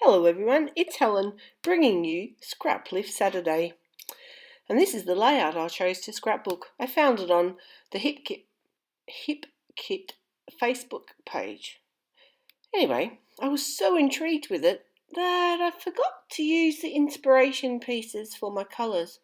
Hello everyone, it's Helen bringing you Scraplift Saturday. And this is the layout I chose to scrapbook. I found it on the Hip Kit Facebook page. Anyway, I was so intrigued with it that I forgot to use the inspiration pieces for my colours.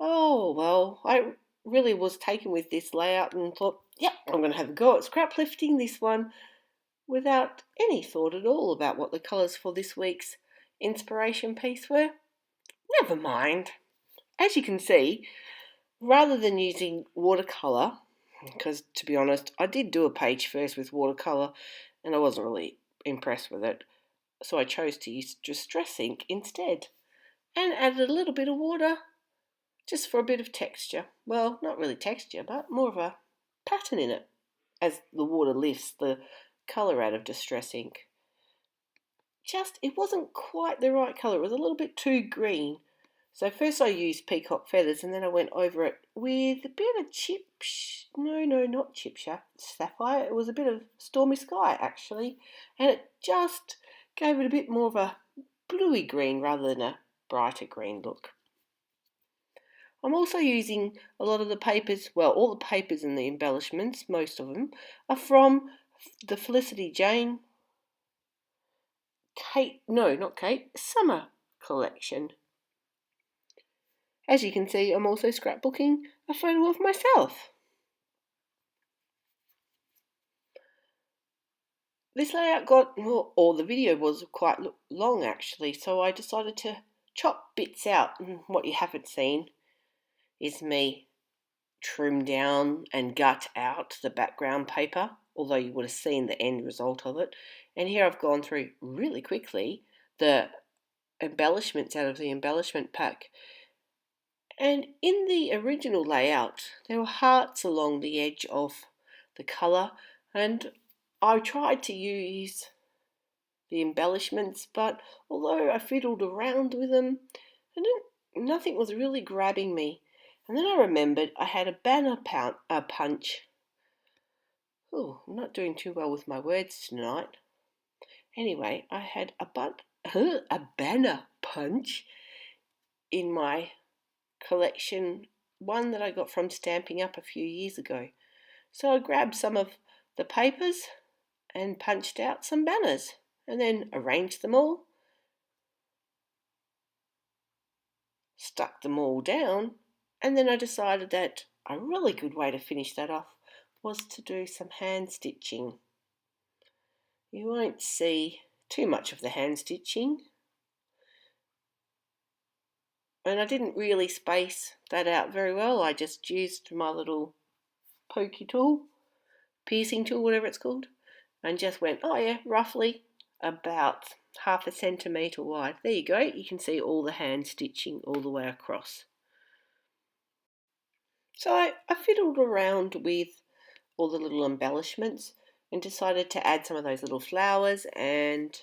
Oh well, I really was taken with this layout and thought, yep, I'm going to have a go at scraplifting this one without any thought at all about what the colours for this week's inspiration piece were. Never mind. As you can see, rather than using watercolour, because to be honest, I did do a page first with watercolour and I wasn't really impressed with it, so I chose to use distress ink instead and added a little bit of water just for a bit of texture. Well, not really texture, but more of a pattern in it as the water lifts the colour out of distress ink. It wasn't quite the right colour. It was a little bit too green. So first I used peacock feathers and then I went over it with a bit of not sapphire. It was a bit of stormy sky actually. And it just gave it a bit more of a bluey green rather than a brighter green look. I'm also using a lot of the papers, well, all the papers in the embellishments, most of them, are from the Felicity Jane summer collection. As you can see, I'm also scrapbooking a photo of myself. This layout or the video was quite long actually, so I decided to chop bits out. And what you haven't seen is me trim down and gut out the background paper, although you would have seen the end result of it. And here I've gone through really quickly the embellishments out of the embellishment pack. And in the original layout, there were hearts along the edge of the colour, and I tried to use the embellishments, but although I fiddled around with them, nothing was really grabbing me. And then I remembered I had a banner punch. Oh, I'm not doing too well with my words tonight. Anyway, I had a banner punch in my collection, one that I got from Stamping Up a few years ago. So I grabbed some of the papers and punched out some banners and then arranged them all, stuck them all down, and then I decided that a really good way to finish that off was to do some hand stitching. You won't see too much of the hand stitching, and I didn't really space that out very well. I just used my little pokey tool, piercing tool, whatever it's called, and just went, roughly about half a centimetre wide. There you go, you can see all the hand stitching all the way across. So I fiddled around with all the little embellishments and decided to add some of those little flowers and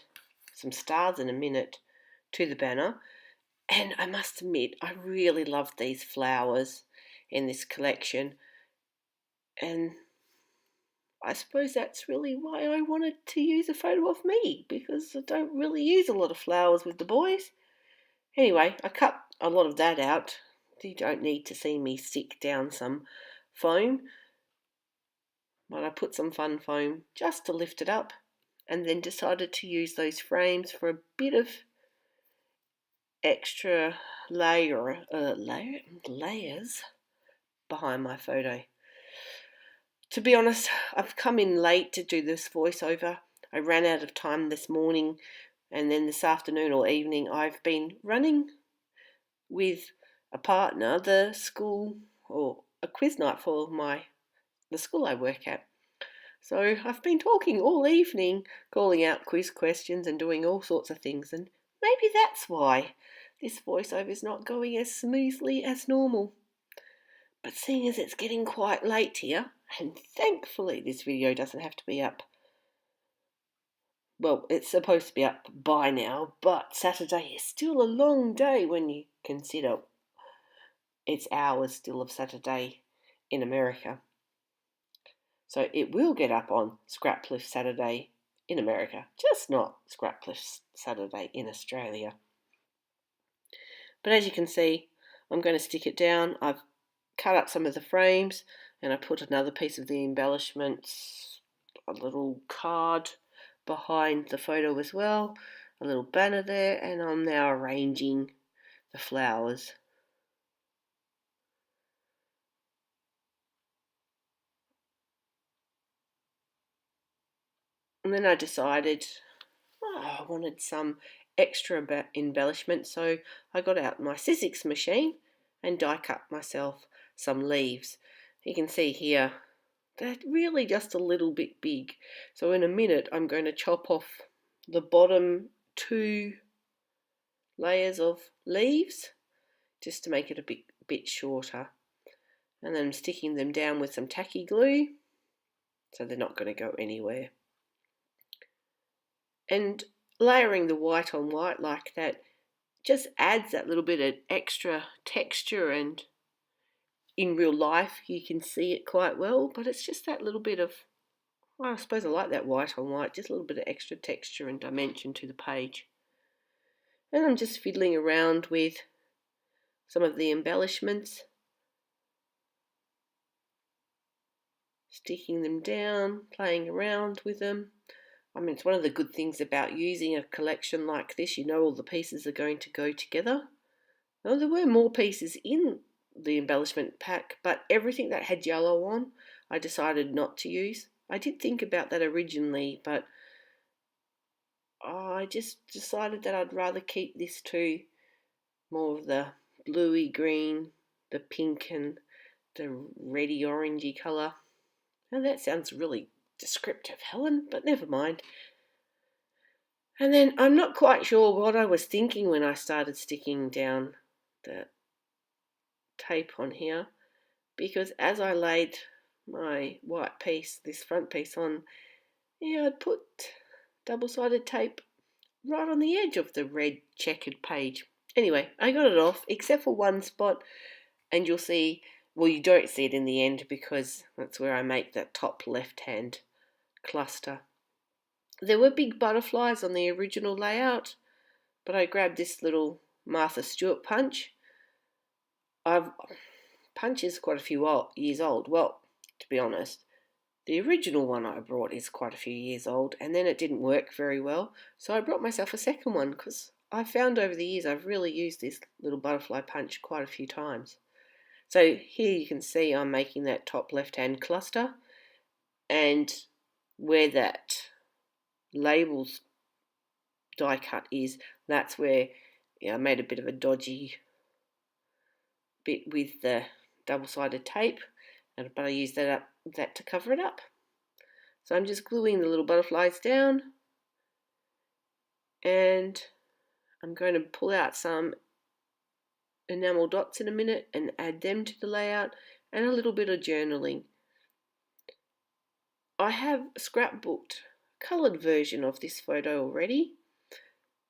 some stars in a minute to the banner. And I must admit, I really loved these flowers in this collection. And I suppose that's really why I wanted to use a photo of me, because I don't really use a lot of flowers with the boys. Anyway, I cut a lot of that out. You don't need to see me stick down some foam. But I put some fun foam just to lift it up, and then decided to use those frames for a bit of extra layers behind my photo. To be honest, I've come in late to do this voiceover. I ran out of time this morning, and then this afternoon or evening I've been running with a partner the school, or a quiz night for the school I work at. So I've been talking all evening, calling out quiz questions and doing all sorts of things, and maybe that's why this voiceover is not going as smoothly as normal. But seeing as it's getting quite late here, and thankfully this video doesn't have to be up, well, it's supposed to be up by now, but Saturday is still a long day when you consider it's hours still of Saturday in America. So it will get up on Scraplift Saturday in America, just not Scraplift Saturday in Australia. But as you can see, I'm going to stick it down. I've cut up some of the frames and I put another piece of the embellishments, a little card behind the photo as well, a little banner there, and I'm now arranging the flowers. And then I decided I wanted some extra embellishment, so I got out my Sizzix machine and die cut myself some leaves. You can see here they're really just a little bit big, so in a minute I'm going to chop off the bottom 2 layers of leaves just to make it a bit shorter, and then I'm sticking them down with some tacky glue so they're not going to go anywhere. And layering the white on white like that just adds that little bit of extra texture, and in real life you can see it quite well, but it's just that little bit of, well, I suppose I like that white on white, just a little bit of extra texture and dimension to the page. And I'm just fiddling around with some of the embellishments, sticking them down, playing around with them. I mean, it's one of the good things about using a collection like this, you know all the pieces are going to go together. Well, there were more pieces in the embellishment pack, but everything that had yellow on, I decided not to use. I did think about that originally, but I just decided that I'd rather keep this to more of the bluey green, the pink and the reddy orangey colour. Now that sounds really descriptive, Helen, but never mind. And then I'm not quite sure what I was thinking when I started sticking down the tape on here, because as I laid my white piece, this front piece on, I'd put double-sided tape right on the edge of the red checkered page. Anyway, I got it off except for one spot, and you'll see, well, you don't see it in the end because that's where I make that top left-hand cluster. There were big butterflies on the original layout, but I grabbed this little Martha Stewart punch. Punch is quite a few years old. Well, to be honest, the original one I brought is quite a few years old, and then it didn't work very well, so I brought myself a second one because I found over the years I've really used this little butterfly punch quite a few times. So here you can see I'm making that top left-hand cluster, and where that labels die cut is, that's where I made a bit of a dodgy bit with the double-sided tape, but I used that to cover it up. So I'm just gluing the little butterflies down, and I'm going to pull out some enamel dots in a minute and add them to the layout, and a little bit of journaling. I have scrapbooked a coloured version of this photo already,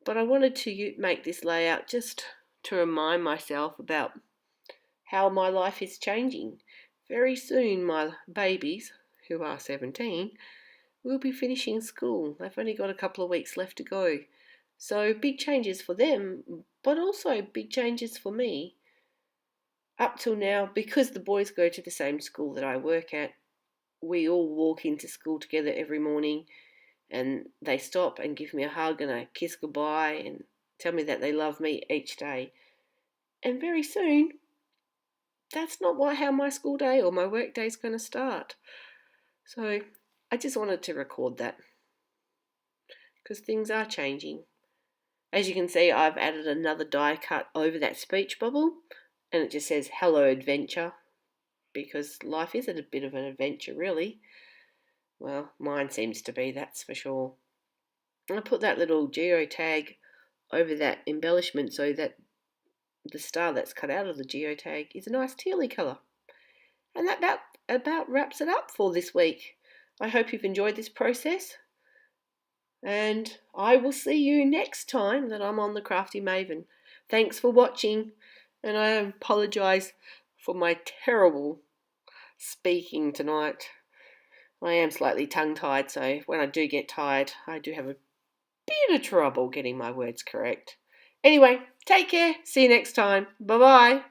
but I wanted to make this layout just to remind myself about how my life is changing. Very soon my babies, who are 17, will be finishing school. They've only got a couple of weeks left to go. So big changes for them, but also big changes for me. Up till now, because the boys go to the same school that I work at, we all walk into school together every morning, and they stop and give me a hug and a kiss goodbye and tell me that they love me each day. And very soon, that's not how my school day or my work day is going to start. So I just wanted to record that because things are changing. As you can see, I've added another die cut over that speech bubble, and it just says hello adventure, because life is a bit of an adventure really. Well, mine seems to be, that's for sure. And I put that little geotag over that embellishment so that the star that's cut out of the geotag is a nice tealy colour. And that about wraps it up for this week. I hope you've enjoyed this process, and I will see you next time that I'm on the Crafty Maven. Thanks for watching, and I apologise for my terrible speaking tonight. I am slightly tongue-tied, so when I do get tired, I do have a bit of trouble getting my words correct. Anyway, take care. See you next time. Bye-bye.